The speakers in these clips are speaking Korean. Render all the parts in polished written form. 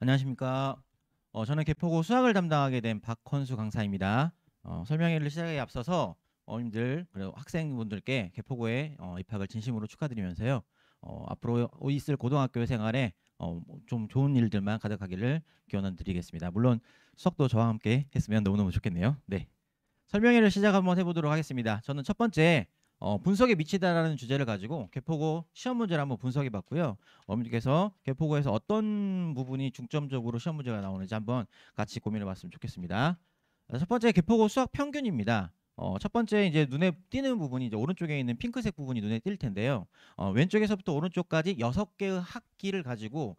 안녕하십니까. 저는 개포고 수학을 담당하게 된 박헌수 강사입니다. 설명회를 시작에 앞서서 어머님들 그리고 학생분들께 개포고에 입학을 진심으로 축하드리면서요. 앞으로 있을 고등학교 생활에 좀 좋은 일들만 가득하기를 기원을 드리겠습니다. 물론 수학도 저와 함께 했으면 너무너무 좋겠네요. 네. 설명회를 시작 한번 해보도록 하겠습니다. 저는 첫 번째 분석에 미치다라는 주제를 가지고 개포고 시험 문제를 한번 분석해 봤고요. 어머님께서 개포고에서 어떤 부분이 중점적으로 시험 문제가 나오는지 한번 같이 고민해 봤으면 좋겠습니다. 첫 번째 개포고 수학 평균입니다. 첫 번째 이제 눈에 띄는 부분이 이제 오른쪽에 있는 핑크색 부분이 눈에 띌 텐데요. 왼쪽에서부터 오른쪽까지 6개의 학기를 가지고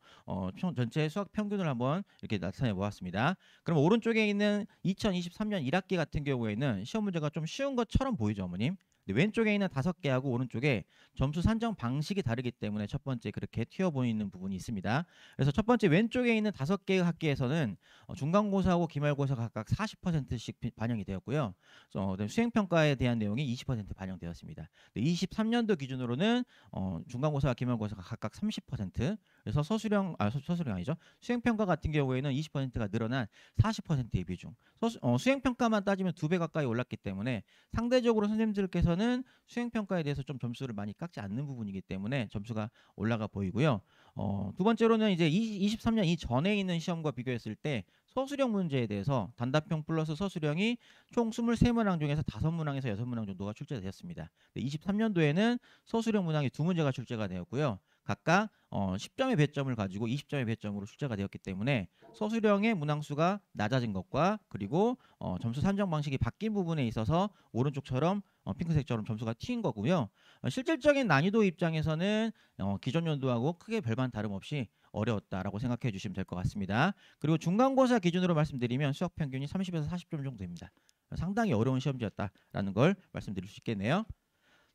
전체 수학 평균을 한번 이렇게 나타내 보았습니다. 그럼 오른쪽에 있는 2023년 1학기 같은 경우에는 시험 문제가 좀 쉬운 것처럼 보이죠, 어머님? 근데 왼쪽에 있는 5개하고 오른쪽에 점수 산정 방식이 다르기 때문에 첫 번째 그렇게 튀어 보이는 부분이 있습니다. 그래서 첫 번째 왼쪽에 있는 5개의 학기에서는 중간고사하고 기말고사가 각각 40%씩 반영이 되었고요. 수행평가에 대한 내용이 20% 반영되었습니다. 23년도 기준으로는 중간고사와 기말고사가 각각 30%, 그래서 서술형 아니죠. 수행평가 같은 경우에는 20%가 늘어난 40%의 비중. 수행평가만 따지면 2배 가까이 올랐기 때문에 상대적으로 선생님들께서는 수행평가에 대해서 좀 점수를 많이 깎지 않는 부분이기 때문에 점수가 올라가 보이고요. 두 번째로는 이제 23년 이전에 있는 시험과 비교했을 때 서술형 문제에 대해서 단답형 플러스 서술형이 총 23문항 중에서 5문항에서 6문항 정도가 출제되었습니다. 23년도에는 서술형 문항이 2문제가 출제가 되었고요. 각각 10점의 배점을 가지고 20점의 배점으로 출제가 되었기 때문에 서술형의 문항수가 낮아진 것과 그리고 점수 산정 방식이 바뀐 부분에 있어서 오른쪽처럼 핑크색처럼 점수가 튀인 거고요. 실질적인 난이도 입장에서는 기존 연도하고 크게 별반 다름없이 어려웠다라고 생각해 주시면 될 것 같습니다. 그리고 중간고사 기준으로 말씀드리면 수학 평균이 30에서 40점 정도 됩니다. 상당히 어려운 시험지였다라는 걸 말씀드릴 수 있겠네요.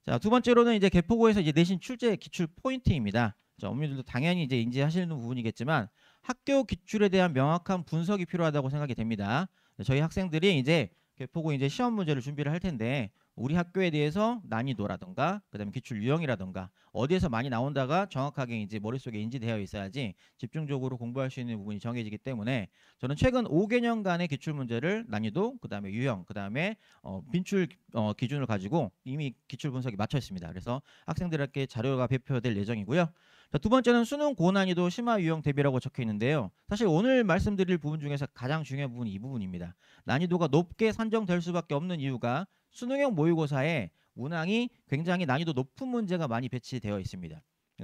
자, 두 번째로는 이제 개포고에서 이제 내신 출제 기출 포인트입니다. 자, 어머니들도 당연히 이제 인지하시는 부분이겠지만 학교 기출에 대한 명확한 분석이 필요하다고 생각이 됩니다. 저희 학생들이 이제 개포고 이제 시험 문제를 준비를 할 텐데 우리 학교에 대해서 난이도라든가 그다음에 기출 유형이라든가 어디에서 많이 나온다가 정확하게 이제 머릿속에 인지되어 있어야지 집중적으로 공부할 수 있는 부분이 정해지기 때문에 저는 최근 5개년간의 기출 문제를 난이도 그다음에 유형 그다음에 빈출 기준을 가지고 이미 기출 분석이 맞춰 있습니다. 그래서 학생들에게 자료가 배포될 예정이고요. 자, 두 번째는 수능 고난이도 심화 유형 대비라고 적혀 있는데요. 사실 오늘 말씀드릴 부분 중에서 가장 중요한 부분이 이 부분입니다. 난이도가 높게 산정될 수밖에 없는 이유가 수능형 모의고사에 문항이 굉장히 난이도 높은 문제가 많이 배치되어 있습니다.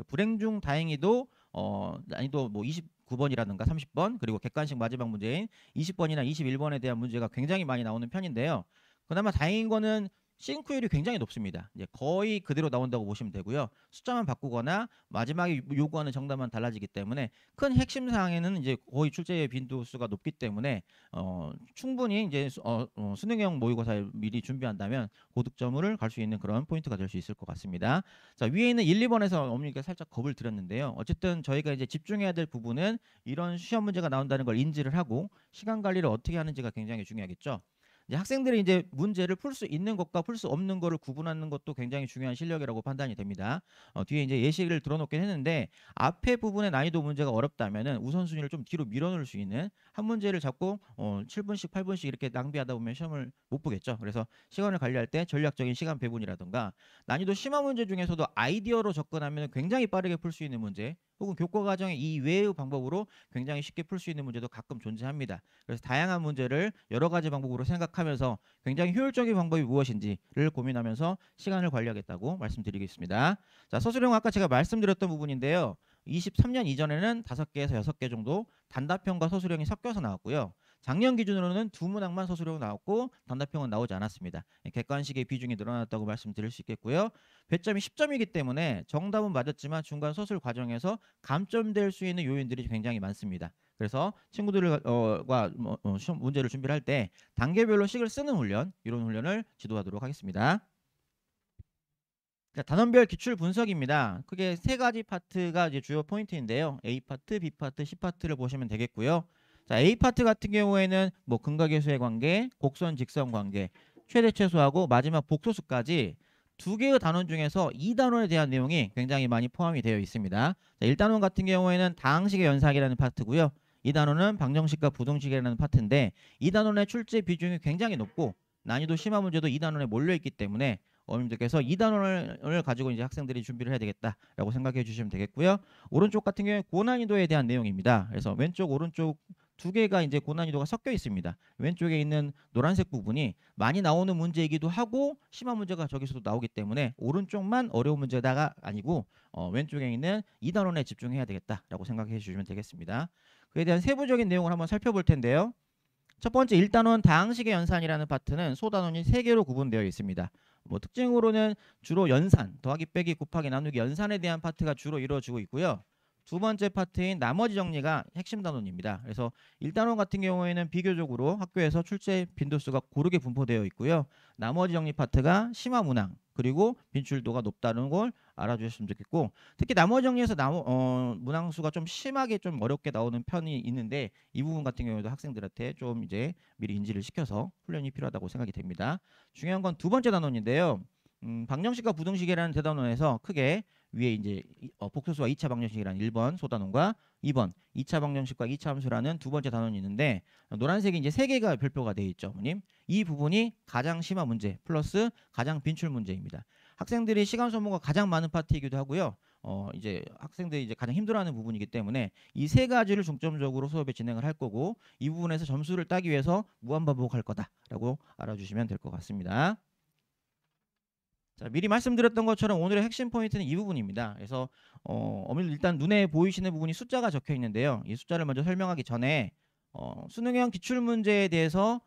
불행 중 다행히도 난이도 뭐 29번이라든가 30번 그리고 객관식 마지막 문제인 20번이나 21번에 대한 문제가 굉장히 많이 나오는 편인데요. 그나마 다행인 거는 싱크율이 굉장히 높습니다. 이제 거의 그대로 나온다고 보시면 되고요. 숫자만 바꾸거나 마지막에 요구하는 정답만 달라지기 때문에 큰 핵심 사항에는 이제 거의 출제 빈도수가 높기 때문에 충분히 이제 수능형 모의고사를 미리 준비한다면 고득점을 갈 수 있는 그런 포인트가 될 수 있을 것 같습니다. 자, 위에 있는 1, 2번에서 어머니께 살짝 겁을 드렸는데요. 어쨌든 저희가 이제 집중해야 될 부분은 이런 시험 문제가 나온다는 걸 인지를 하고 시간 관리를 어떻게 하는지가 굉장히 중요하겠죠. 이제 학생들이 이제 문제를 풀 수 있는 것과 풀 수 없는 거를 구분하는 것도 굉장히 중요한 실력이라고 판단이 됩니다. 뒤에 이제 예시를 들어놓긴 했는데 앞에 부분의 난이도 문제가 어렵다면은 우선순위를 좀 뒤로 밀어놓을 수 있는 한 문제를 잡고 7분씩 8분씩 이렇게 낭비하다 보면 시험을 못 보겠죠. 그래서 시간을 관리할 때 전략적인 시간 배분이라든가 난이도 심화 문제 중에서도 아이디어로 접근하면 굉장히 빠르게 풀 수 있는 문제 혹은 교과 과정의 이외의 방법으로 굉장히 쉽게 풀 수 있는 문제도 가끔 존재합니다. 그래서 다양한 문제를 여러 가지 방법으로 생각하면서 굉장히 효율적인 방법이 무엇인지를 고민하면서 시간을 관리하겠다고 말씀드리겠습니다. 자, 서술형 아까 제가 말씀드렸던 부분인데요. 23년 이전에는 5개에서 6개 정도 단답형과 서술형이 섞여서 나왔고요. 작년 기준으로는 2문항만 서술형 나왔고 단답형은 나오지 않았습니다. 객관식의 비중이 늘어났다고 말씀드릴 수 있겠고요. 배점이 10점이기 때문에 정답은 맞았지만 중간 서술 과정에서 감점될 수 있는 요인들이 굉장히 많습니다. 그래서 친구들과 시험 문제를 준비를 할 때 단계별로 식을 쓰는 훈련, 이런 훈련을 지도하도록 하겠습니다. 자, 단원별 기출 분석입니다. 크게 세 가지 파트가 이제 주요 포인트인데요. A 파트, B 파트, C 파트를 보시면 되겠고요. 자, A 파트 같은 경우에는 뭐 근각계수의 관계, 곡선 직선 관계, 최대 최소하고 마지막 복소수까지 2개의 단원 중에서 2단원에 대한 내용이 굉장히 많이 포함이 되어 있습니다. 자, 1단원 같은 경우에는 다항식의 연산이라는 파트고요. 이 단원은 방정식과 부등식이라는 파트인데 이 단원의 출제 비중이 굉장히 높고 난이도 심한 문제도 이 단원에 몰려 있기 때문에 어머님들께서 이 단원을 가지고 이제 학생들이 준비를 해야 되겠다라고 생각해 주시면 되겠고요. 오른쪽 같은 경우에 고난이도에 대한 내용입니다. 그래서 왼쪽 오른쪽 두 개가 이제 고난이도가 섞여 있습니다. 왼쪽에 있는 노란색 부분이 많이 나오는 문제이기도 하고 심한 문제가 저기서도 나오기 때문에 오른쪽만 어려운 문제다가 아니고 왼쪽에 있는 2단원에 집중해야 되겠다라고 생각해 주시면 되겠습니다. 그에 대한 세부적인 내용을 한번 살펴볼 텐데요. 첫 번째 1단원 다항식의 연산이라는 파트는 소단원이 3개로 구분되어 있습니다. 뭐 특징으로는 주로 연산, 더하기 빼기 곱하기 나누기 연산에 대한 파트가 주로 이루어지고 있고요. 두 번째 파트인 나머지 정리가 핵심 단원입니다. 그래서 1단원 같은 경우에는 비교적으로 학교에서 출제 빈도수가 고르게 분포되어 있고요. 나머지 정리 파트가 심화 문항 그리고 빈출도가 높다는 걸 알아주셨으면 좋겠고, 특히 나머지 정리에서 문항수가 좀 심하게 좀 어렵게 나오는 편이 있는데 이 부분 같은 경우에도 학생들한테 좀 이제 미리 인지를 시켜서 훈련이 필요하다고 생각이 됩니다. 중요한 건 두 번째 단원인데요. 방정식과 부등식이라는 대단원에서 크게 위에 이제 복소수와 2차 방정식이라는 1번 소단원과 2번 2차 방정식과 2차 함수라는 두 번째 단원이 있는데 노란색이 이제 3개가 별표가 되어 있죠, 어머님. 이 부분이 가장 심한 문제 플러스 가장 빈출 문제입니다. 학생들이 시간 소모가 가장 많은 파트이기도 하고요. 이제 학생들이 이제 가장 힘들어하는 부분이기 때문에 이 세 가지를 중점적으로 수업에 진행을 할 거고 이 부분에서 점수를 따기 위해서 무한반복할 거다라고 알아주시면 될 것 같습니다. 자, 미리 말씀드렸던 것처럼 오늘의 핵심 포인트는 이 부분입니다. 그래서 어머니 일단 눈에 보이시는 부분이 숫자가 적혀 있는데요. 이 숫자를 먼저 설명하기 전에 수능형 기출문제에 대해서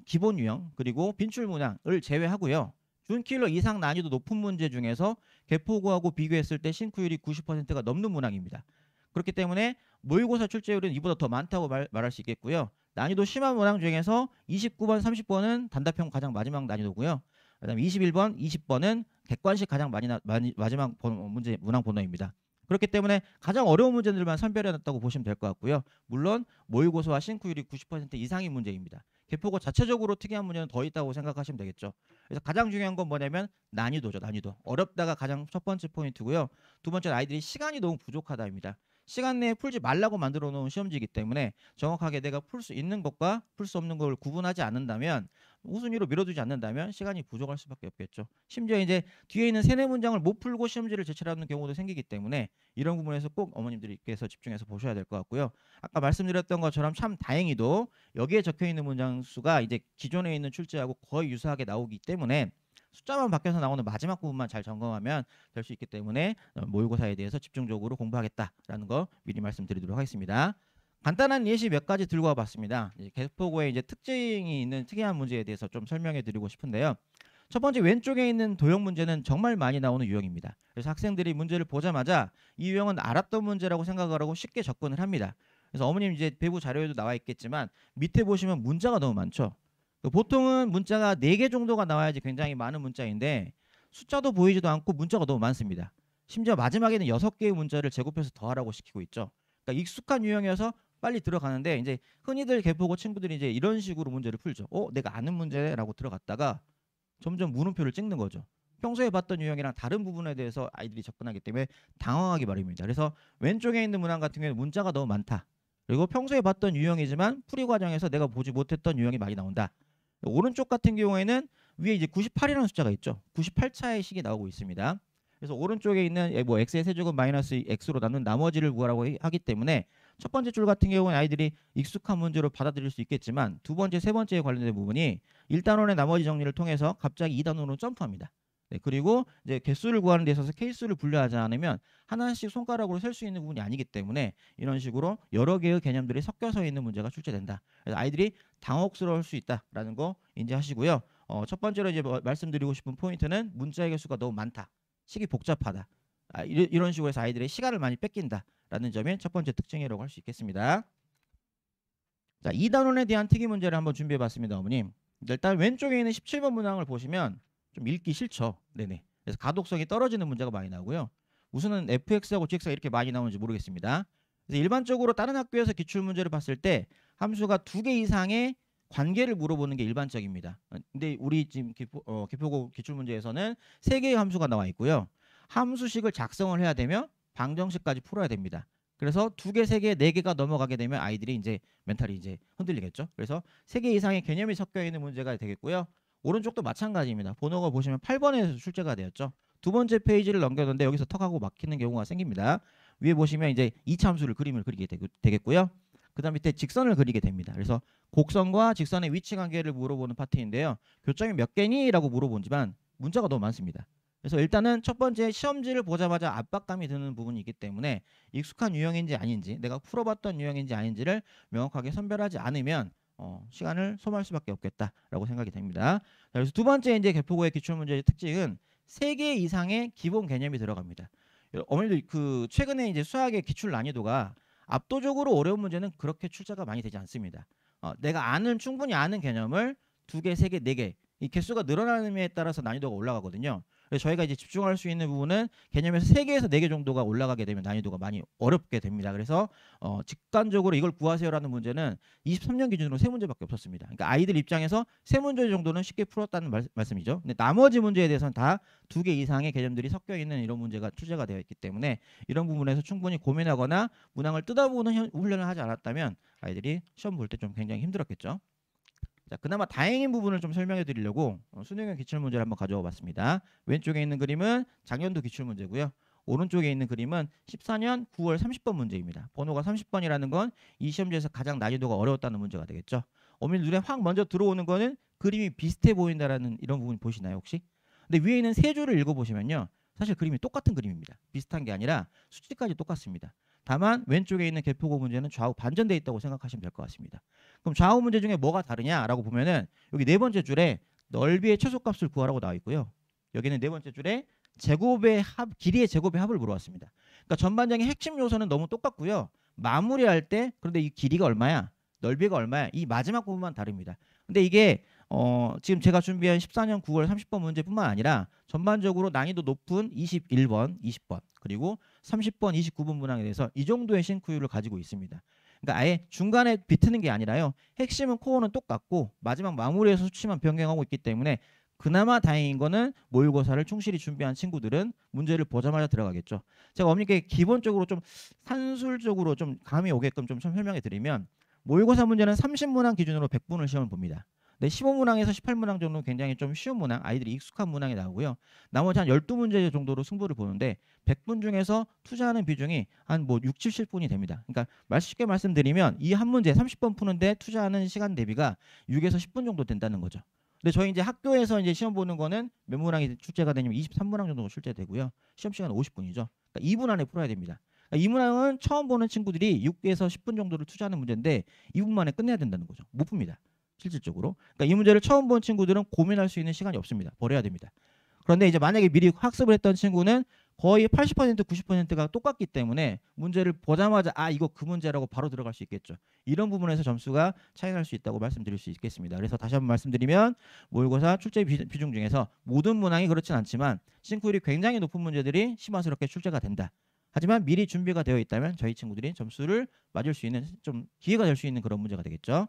기본 유형 그리고 빈출 문항을 제외하고요. 준킬러 이상 난이도 높은 문제 중에서 개포고하고 비교했을 때 신쿠율이 90%가 넘는 문항입니다. 그렇기 때문에 모의고사 출제율은 이보다 더 많다고 말할 수 있겠고요. 난이도 심한 문항 중에서 29번, 30번은 단답형 가장 마지막 난이도고요. 그다음에 21번, 20번은 객관식 가장 마지막 문제 문항 번호입니다. 그렇기 때문에 가장 어려운 문제들만 선별해놨다고 보시면 될 것 같고요. 물론 모의고사와 신쿠율이 90% 이상인 문제입니다. 개포고 자체적으로 특이한 문제는 더 있다고 생각하시면 되겠죠. 그래서 가장 중요한 건 뭐냐면 난이도죠. 난이도. 어렵다가 가장 첫 번째 포인트고요. 두 번째는 아이들이 시간이 너무 부족하다입니다. 시간 내에 풀지 말라고 만들어 놓은 시험지이기 때문에 정확하게 내가 풀 수 있는 것과 풀 수 없는 걸 구분하지 않는다면 우선위로 밀어두지 않는다면 시간이 부족할 수밖에 없겠죠. 심지어 이제 뒤에 있는 세네 문장을 못 풀고 시험지를 제출하는 경우도 생기기 때문에 이런 부분에서 꼭 어머님들께서 집중해서 보셔야 될 것 같고요. 아까 말씀드렸던 것처럼 참 다행히도 여기에 적혀 있는 문장 수가 이제 기존에 있는 출제하고 거의 유사하게 나오기 때문에 숫자만 바뀌어서 나오는 마지막 부분만 잘 점검하면 될 수 있기 때문에 모의고사에 대해서 집중적으로 공부하겠다라는 거 미리 말씀드리도록 하겠습니다. 간단한 예시 몇 가지 들고 와봤습니다. 개포고에 이제 특징이 있는 특이한 문제에 대해서 좀 설명해 드리고 싶은데요. 첫 번째 왼쪽에 있는 도형 문제는 정말 많이 나오는 유형입니다. 그래서 학생들이 문제를 보자마자 이 유형은 알았던 문제라고 생각을 하고 쉽게 접근을 합니다. 그래서 어머님 이제 배부 자료에도 나와 있겠지만 밑에 보시면 문자가 너무 많죠. 보통은 문자가 4개 정도가 나와야지 굉장히 많은 문자인데 숫자도 보이지도 않고 문자가 너무 많습니다. 심지어 마지막에는 6개의 문자를 제곱해서 더하라고 시키고 있죠. 그러니까 익숙한 유형이어서 빨리 들어가는데 이제 흔히들 개포고 친구들이 이제 이런 식으로 문제를 풀죠. 내가 아는 문제라고 들어갔다가 점점 물음표를 찍는 거죠. 평소에 봤던 유형이랑 다른 부분에 대해서 아이들이 접근하기 때문에 당황하기 마련입니다. 그래서 왼쪽에 있는 문항 같은 경우는 문자가 너무 많다. 그리고 평소에 봤던 유형이지만 풀이 과정에서 내가 보지 못했던 유형이 많이 나온다. 오른쪽 같은 경우에는 위에 이제 98이라는 숫자가 있죠. 98차의 식이 나오고 있습니다. 그래서 오른쪽에 있는 뭐 x의 세제곱 마이너스 x로 나눈 나머지를 구하라고 하기 때문에 첫 번째 줄 같은 경우는 아이들이 익숙한 문제로 받아들일 수 있겠지만 두 번째, 세 번째에 관련된 부분이 1단원의 나머지 정리를 통해서 갑자기 2단원으로 점프합니다. 네, 그리고 이제 개수를 구하는 데 있어서 케이스를 분류하지 않으면 하나씩 손가락으로 셀 수 있는 부분이 아니기 때문에 이런 식으로 여러 개의 개념들이 섞여서 있는 문제가 출제된다. 그래서 아이들이 당혹스러울 수 있다라는 거 인지하시고요. 첫 번째로 이제 말씀드리고 싶은 포인트는 문자의 개수가 너무 많다. 식이 복잡하다. 이런 식으로 해서 아이들의 시간을 많이 뺏긴다라는 점이 첫 번째 특징이라고 할 수 있겠습니다. 자, 2단원에 대한 특이 문제를 한번 준비해봤습니다, 어머님. 일단 왼쪽에 있는 17번 문항을 보시면 좀 읽기 싫죠. 네네. 그래서 가독성이 떨어지는 문제가 많이 나오고요. 우선은 fx하고 gx가 이렇게 많이 나오는지 모르겠습니다. 그래서 일반적으로 다른 학교에서 기출 문제를 봤을 때 함수가 2개 이상의 관계를 물어보는 게 일반적입니다. 근데 우리 지금 개포고 기출 문제에서는 3개의 함수가 나와 있고요. 함수식을 작성을 해야 되며 방정식까지 풀어야 됩니다. 그래서 두 개, 세 개, 네 개가 넘어가게 되면 아이들이 이제 멘탈이 이제 흔들리겠죠. 그래서 세 개 이상의 개념이 섞여 있는 문제가 되겠고요. 오른쪽도 마찬가지입니다. 번호가 보시면 8번에서 출제가 되었죠. 두 번째 페이지를 넘겼는데 여기서 턱하고 막히는 경우가 생깁니다. 위에 보시면 이제 이차함수를 그림을 그리게 되겠고요. 그 다음 밑에 직선을 그리게 됩니다. 그래서 곡선과 직선의 위치 관계를 물어보는 파트인데요. 교점이 몇 개니? 라고 물어보지만 문자가 너무 많습니다. 그래서 일단은 첫 번째 시험지를 보자마자 압박감이 드는 부분이 있기 때문에 익숙한 유형인지 아닌지, 내가 풀어봤던 유형인지 아닌지를 명확하게 선별하지 않으면 시간을 소모할 수밖에 없겠다라고 생각이 됩니다. 자, 그래서 두 번째 이제 개포고의 기출문제의 특징은 3개 이상의 기본 개념이 들어갑니다. 어머니들 그 최근에 이제 수학의 기출 난이도가 압도적으로 어려운 문제는 그렇게 출제가 많이 되지 않습니다. 내가 충분히 아는 개념을 2개, 3개, 4개 이 개수가 늘어나느냐에 따라서 난이도가 올라가거든요. 그래서 저희가 이제 집중할 수 있는 부분은 개념에서 3개에서 4개 정도가 올라가게 되면 난이도가 많이 어렵게 됩니다. 그래서 직관적으로 이걸 구하세요라는 문제는 23년 기준으로 3문제밖에 없었습니다. 그러니까 아이들 입장에서 3문제 정도는 쉽게 풀었다는 말씀이죠. 근데 나머지 문제에 대해서는 다 2개 이상의 개념들이 섞여 있는 이런 문제가 출제가 되어 있기 때문에 이런 부분에서 충분히 고민하거나 문항을 뜯어보는 훈련을 하지 않았다면 아이들이 시험 볼 때 좀 굉장히 힘들었겠죠. 자, 그나마 다행인 부분을 좀 설명해 드리려고 수능형 기출문제를 한번 가져와 봤습니다. 왼쪽에 있는 그림은 작년도 기출문제고요. 오른쪽에 있는 그림은 14년 9월 30번 문제입니다. 번호가 30번이라는 건 이 시험지에서 가장 난이도가 어려웠다는 문제가 되겠죠. 어머니 눈에 확 먼저 들어오는 거는 그림이 비슷해 보인다라는 이런 부분 보시나요 혹시? 근데 위에 있는 세 줄을 읽어보시면요. 사실 그림이 똑같은 그림입니다. 비슷한 게 아니라 수치까지 똑같습니다. 다만 왼쪽에 있는 개표고 문제는 좌우 반전되어 있다고 생각하시면 될 것 같습니다. 그럼 좌우 문제 중에 뭐가 다르냐라고 보면은 여기 네 번째 줄에 넓이의 최소값을 구하라고 나와 있고요. 여기는 네 번째 줄에 길이의 제곱의 합을 물어봤습니다. 그러니까 전반적인 핵심 요소는 너무 똑같고요. 마무리할 때 그런데 이 길이가 얼마야? 넓이가 얼마야? 이 마지막 부분만 다릅니다. 근데 이게 지금 제가 준비한 14년 9월 30번 문제뿐만 아니라 전반적으로 난이도 높은 21번, 20번 그리고 30번, 29번 문항에 대해서 이 정도의 싱크율을 가지고 있습니다. 그러니까 아예 중간에 비트는 게 아니라요. 핵심은 코어는 똑같고 마지막 마무리에서 수치만 변경하고 있기 때문에 그나마 다행인 거는 모의고사를 충실히 준비한 친구들은 문제를 보자마자 들어가겠죠. 제가 어머니께 기본적으로 좀 산술적으로 좀 감이 오게끔 좀 설명해 드리면 모의고사 문제는 30문항 기준으로 100분을 시험을 봅니다. 네, 15문항에서 18문항 정도는 굉장히 좀 쉬운 문항, 아이들이 익숙한 문항이 나오고요. 나머지 한 12문제 정도로 승부를 보는데 100분 중에서 투자하는 비중이 한 뭐 6, 70분이 됩니다. 그러니까 쉽게 말씀드리면 이 한 문제 30번 푸는데 투자하는 시간 대비가 6에서 10분 정도 된다는 거죠. 근데 저희 이제 학교에서 이제 시험 보는 거는 몇 문항이 출제가 되냐면 23문항 정도가 출제되고요. 시험 시간은 50분이죠. 그러니까 2분 안에 풀어야 됩니다. 그러니까 이 문항은 처음 보는 친구들이 6에서 10분 정도를 투자하는 문제인데 2분 만에 끝내야 된다는 거죠. 못 풉니다. 실질적으로. 그러니까 이 문제를 처음 본 친구들은 고민할 수 있는 시간이 없습니다. 버려야 됩니다. 그런데 이제 만약에 미리 학습을 했던 친구는 거의 80% 90%가 똑같기 때문에 문제를 보자마자 이거 그 문제라고 바로 들어갈 수 있겠죠. 이런 부분에서 점수가 차이 날 수 있다고 말씀드릴 수 있겠습니다. 그래서 다시 한번 말씀드리면 모의고사 출제 비중 중에서 모든 문항이 그렇진 않지만 싱크율이 굉장히 높은 문제들이 심화스럽게 출제가 된다. 하지만 미리 준비가 되어 있다면 저희 친구들이 점수를 맞을 수 있는 좀 기회가 될 수 있는 그런 문제가 되겠죠.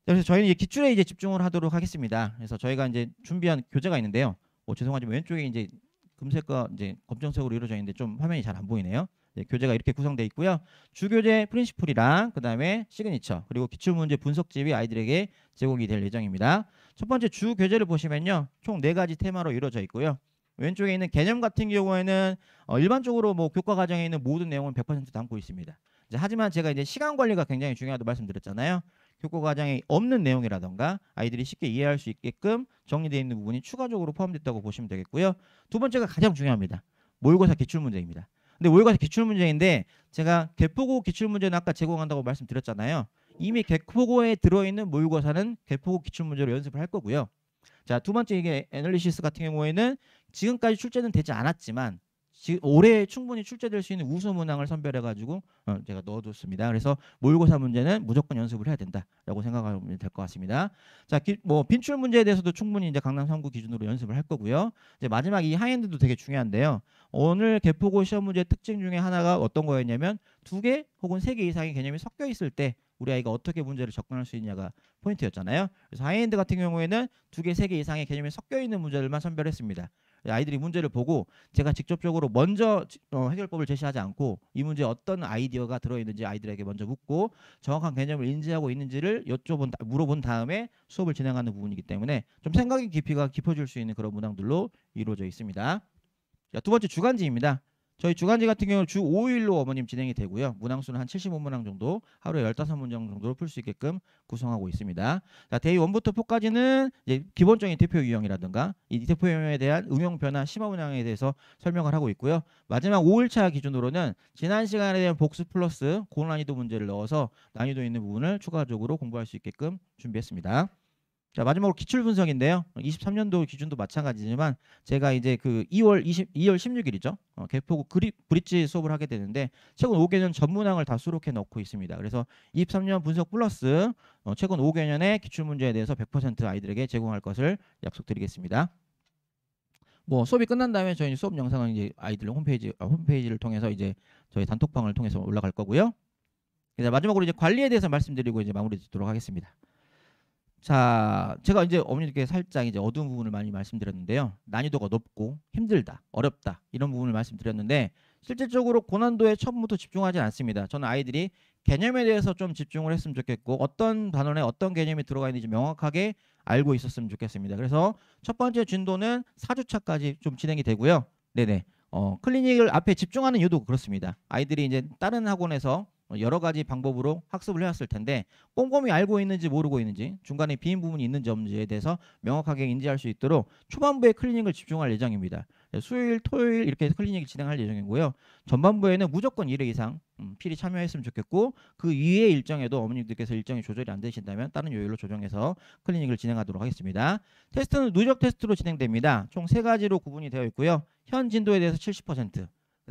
그래서 저희는 이제 기출에 이제 집중을 하도록 하겠습니다. 그래서 저희가 이제 준비한 교재가 있는데요. 죄송하지만 왼쪽에 이제 금색과 이제 검정색으로 이루어져 있는데 좀 화면이 잘 안 보이네요. 네, 교재가 이렇게 구성되어 있고요. 주교재 프린시플이랑 그다음에 시그니처 그리고 기출문제 분석집이 아이들에게 제공이 될 예정입니다. 첫 번째 주 교재를 보시면요. 총 4가지 테마로 이루어져 있고요. 왼쪽에 있는 개념 같은 경우에는 일반적으로 뭐 교과 과정에 있는 모든 내용은 100% 담고 있습니다. 하지만 제가 이제 시간 관리가 굉장히 중요하다고 말씀드렸잖아요. 교과 과정에 없는 내용이라던가 아이들이 쉽게 이해할 수 있게끔 정리되어 있는 부분이 추가적으로 포함됐다고 보시면 되겠고요. 두 번째가 가장 중요합니다. 모의고사 기출문제입니다. 근데 모의고사 기출문제인데 제가 개포고 기출문제는 아까 제공한다고 말씀드렸잖아요. 이미 개포고에 들어있는 모의고사는 개포고 기출문제로 연습을 할 거고요. 자, 두 번째 이게 애널리시스 같은 경우에는 지금까지 출제는 되지 않았지만 올해 충분히 출제될 수 있는 우수 문항을 선별해가지고 제가 넣어뒀습니다. 그래서 모의고사 문제는 무조건 연습을 해야 된다라고 생각하면 될 것 같습니다. 자, 뭐 빈출 문제에 대해서도 충분히 이제 강남 3구 기준으로 연습을 할 거고요. 이제 마지막 이 하이엔드도 되게 중요한데요. 오늘 개포고 시험 문제 특징 중에 하나가 어떤 거였냐면 2개 혹은 3개 이상의 개념이 섞여 있을 때 우리 아이가 어떻게 문제를 접근할 수 있냐가 포인트였잖아요. 그래서 하이엔드 같은 경우에는 2개, 3개 이상의 개념이 섞여 있는 문제들만 선별했습니다. 아이들이 문제를 보고 제가 직접적으로 먼저 해결법을 제시하지 않고 이 문제에 어떤 아이디어가 들어있는지 아이들에게 먼저 묻고 정확한 개념을 인지하고 있는지를 물어본 다음에 수업을 진행하는 부분이기 때문에 좀 생각의 깊이가 깊어질 수 있는 그런 문항들로 이루어져 있습니다. 자, 두 번째 주간지입니다. 저희 주간지 같은 경우는 주 5일로 어머님 진행이 되고요. 문항수는 한 75문항 정도, 하루에 15문장 정도로 풀 수 있게끔 구성하고 있습니다. 자, 데이 1부터 4까지는 이제 기본적인 대표 유형이라든가 이 대표 유형에 대한 응용 변화, 심화 문항에 대해서 설명을 하고 있고요. 마지막 5일차 기준으로는 지난 시간에 대한 복습 플러스 고난이도 문제를 넣어서 난이도 있는 부분을 추가적으로 공부할 수 있게끔 준비했습니다. 자, 마지막으로 기출 분석인데요. 23년도 기준도 마찬가지지만 제가 이제 그 2월 16일이죠. 개포고 브릿지 수업을 하게 되는데 최근 5개년 전문항을 다 수록해 넣고 있습니다. 그래서 23년 분석 플러스 최근 5개년의 기출 문제에 대해서 100% 아이들에게 제공할 것을 약속드리겠습니다. 뭐 수업이 끝난 다음에 저희 수업 영상은 이제 아이들 홈페이지를 통해서 이제 저희 단톡방을 통해서 올라갈 거고요. 마지막으로 이제 관리에 대해서 말씀드리고 이제 마무리 짓도록 하겠습니다. 자, 제가 이제 어머니께 살짝 이제 어두운 부분을 많이 말씀드렸는데요. 난이도가 높고 힘들다, 어렵다 이런 부분을 말씀드렸는데 실질적으로 고난도에 처음부터 집중하지 않습니다. 저는 아이들이 개념에 대해서 좀 집중을 했으면 좋겠고 어떤 단원에 어떤 개념이 들어가 있는지 명확하게 알고 있었으면 좋겠습니다. 그래서 첫 번째 진도는 4주차까지 좀 진행이 되고요. 네네. 클리닉을 앞에 집중하는 이유도 그렇습니다. 아이들이 이제 다른 학원에서 여러 가지 방법으로 학습을 해왔을 텐데 꼼꼼히 알고 있는지 모르고 있는지 중간에 비인 부분이 있는지 없는지에 대해서 명확하게 인지할 수 있도록 초반부에 클리닉을 집중할 예정입니다. 수요일, 토요일 이렇게 클리닉을 진행할 예정이고요. 전반부에는 무조건 1회 이상 필히 참여했으면 좋겠고 그 이외의 일정에도 어머님들께서 일정이 조절이 안 되신다면 다른 요일로 조정해서 클리닉을 진행하도록 하겠습니다. 테스트는 누적 테스트로 진행됩니다. 총 3가지로 구분이 되어 있고요. 현 진도에 대해서 70%,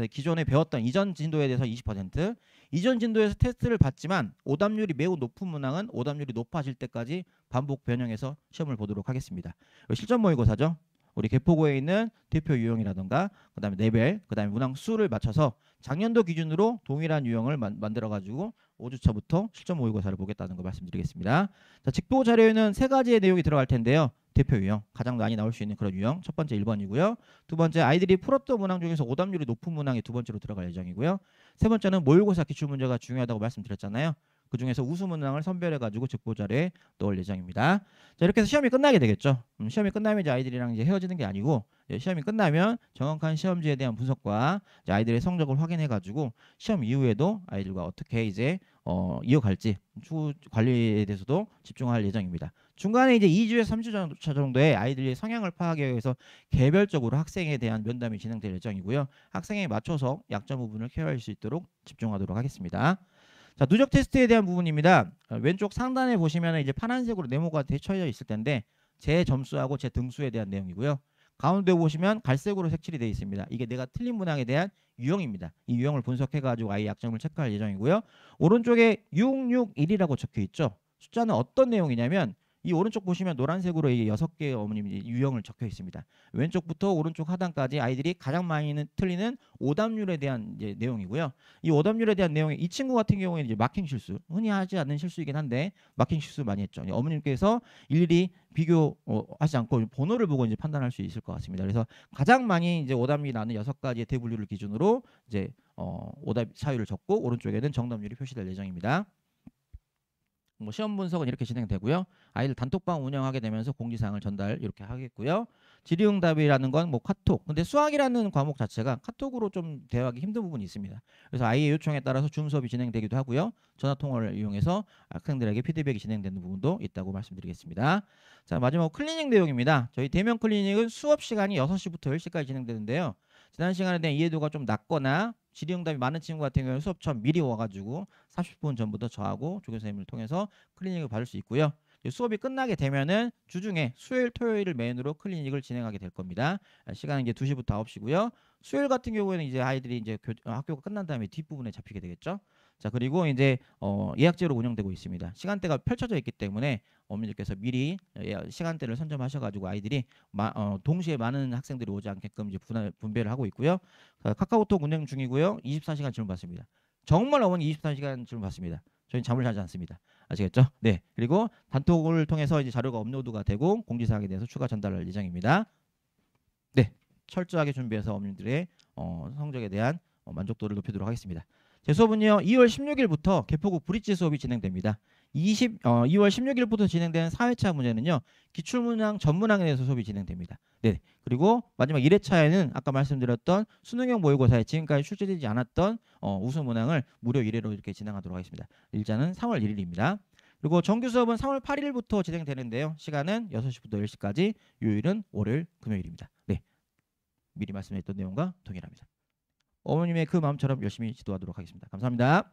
기존에 배웠던 이전 진도에 대해서 20%, 이전 진도에서 테스트를 받지만 오답률이 매우 높은 문항은 오답률이 높아질 때까지 반복 변형해서 시험을 보도록 하겠습니다. 실전 모의고사죠. 우리 개포고에 있는 대표 유형이라든가 그다음에 레벨, 그다음에 문항 수를 맞춰서 작년도 기준으로 동일한 유형을 만들어 가지고 5주차부터 실전 모의고사를 보겠다는 거 말씀드리겠습니다. 자, 직보 자료에는 3가지의 내용이 들어갈 텐데요. 대표 유형, 가장 많이 나올 수 있는 그런 유형 첫 번째 1번이고요. 두 번째 아이들이 풀었던 문항 중에서 오답률이 높은 문항이 두 번째로 들어갈 예정이고요. 세 번째는 모의고사 기출 문제가 중요하다고 말씀드렸잖아요. 그 중에서 우수 문항을 선별해 가지고 직보 자료에 넣을 예정입니다. 자, 이렇게 해서 시험이 끝나게 되겠죠. 시험이 끝나면 이제 아이들이랑 이제 헤어지는 게 아니고 시험이 끝나면 정확한 시험지에 대한 분석과 이제 아이들의 성적을 확인해 가지고 시험 이후에도 아이들과 어떻게 이제 이어갈지 추후 관리에 대해서도 집중할 예정입니다. 중간에 이제 2주에서 3주 정도의 아이들의 성향을 파악하기 위해서 개별적으로 학생에 대한 면담이 진행될 예정이고요. 학생에 맞춰서 약점 부분을 케어할 수 있도록 집중하도록 하겠습니다. 자, 누적 테스트에 대한 부분입니다. 왼쪽 상단에 보시면 이제 파란색으로 네모가 되쳐져 있을 텐데 제 점수하고 제 등수에 대한 내용이고요. 가운데 보시면 갈색으로 색칠이 되어 있습니다. 이게 내가 틀린 문항에 대한 유형입니다. 이 유형을 분석해가지고 아이 약점을 체크할 예정이고요. 오른쪽에 661이라고 적혀 있죠. 숫자는 어떤 내용이냐면 이 오른쪽 보시면 노란색으로 이게 6개의 어머님 유형을 적혀 있습니다. 왼쪽부터 오른쪽 하단까지 아이들이 가장 많이 틀리는 오답률에 대한 이제 내용이고요. 이 오답률에 대한 내용이 이 친구 같은 경우에는 이제 마킹 실수, 흔히 하지 않는 실수이긴 한데 마킹 실수 많이 했죠. 어머님께서 일일이 비교하지 않고 번호를 보고 이제 판단할 수 있을 것 같습니다. 그래서 가장 많이 이제 오답률이 나는 6가지의 대분류를 기준으로 이제 오답 사유를 적고 오른쪽에는 정답률이 표시될 예정입니다. 뭐 시험 분석은 이렇게 진행되고요. 아이들 단톡방 운영하게 되면서 공지사항을 전달 이렇게 하겠고요. 질의응답이라는 건 뭐 카톡. 근데 수학이라는 과목 자체가 카톡으로 좀 대화하기 힘든 부분이 있습니다. 그래서 아이의 요청에 따라서 줌 수업이 진행되기도 하고요. 전화 통화를 이용해서 학생들에게 피드백이 진행되는 부분도 있다고 말씀드리겠습니다. 자, 마지막 클리닉 내용입니다. 저희 대면 클리닉은 수업 시간이 6시부터 10시까지 진행되는데요. 지난 시간에 대한 이해도가 좀 낮거나 질의응답이 많은 친구 같은 경우는 수업 전 미리 와가지고 30분 전부터 저하고 조교 선생님을 통해서 클리닉을 받을 수 있고요. 수업이 끝나게 되면은 주중에 수요일, 토요일을 메인으로 클리닉을 진행하게 될 겁니다. 시간은 이제 2시부터 9시고요. 수요일 같은 경우에는 이제 아이들이 이제 학교가 끝난 다음에 뒷부분에 잡히게 되겠죠. 자, 그리고 이제 예약제로 운영되고 있습니다. 시간대가 펼쳐져 있기 때문에 어머니들께서 미리 시간대를 선점하셔가지고 아이들이 동시에 많은 학생들이 오지 않게끔 이제 분배를 하고 있고요. 카카오톡 운영 중이고요. 24시간 질문 받습니다. 정말 어머니 24시간 질문 받습니다. 저희는 잠을 자지 않습니다. 아시겠죠? 네. 그리고 단톡을 통해서 이제 자료가 업로드가 되고 공지사항에 대해서 추가 전달할 예정입니다. 네. 철저하게 준비해서 어머님들의 성적에 대한 만족도를 높이도록 하겠습니다. 제 수업은요 2월 16일부터 개포국 브릿지 수업이 진행됩니다. 2월 16일부터 진행되는 4회차 문제는요 기출문항 전문항에 대해서 수업이 진행됩니다. 네. 그리고 마지막 1회차에는 아까 말씀드렸던 수능형 모의고사에 지금까지 출제되지 않았던 우수 문항을 무료 1회로 이렇게 진행하도록 하겠습니다. 일자는 3월 1일입니다. 그리고 정규 수업은 3월 8일부터 진행되는데요. 시간은 6시부터 10시까지, 요일은 월요일, 금요일입니다. 네. 미리 말씀드렸던 내용과 동일합니다. 어머님의 그 마음처럼 열심히 지도하도록 하겠습니다. 감사합니다.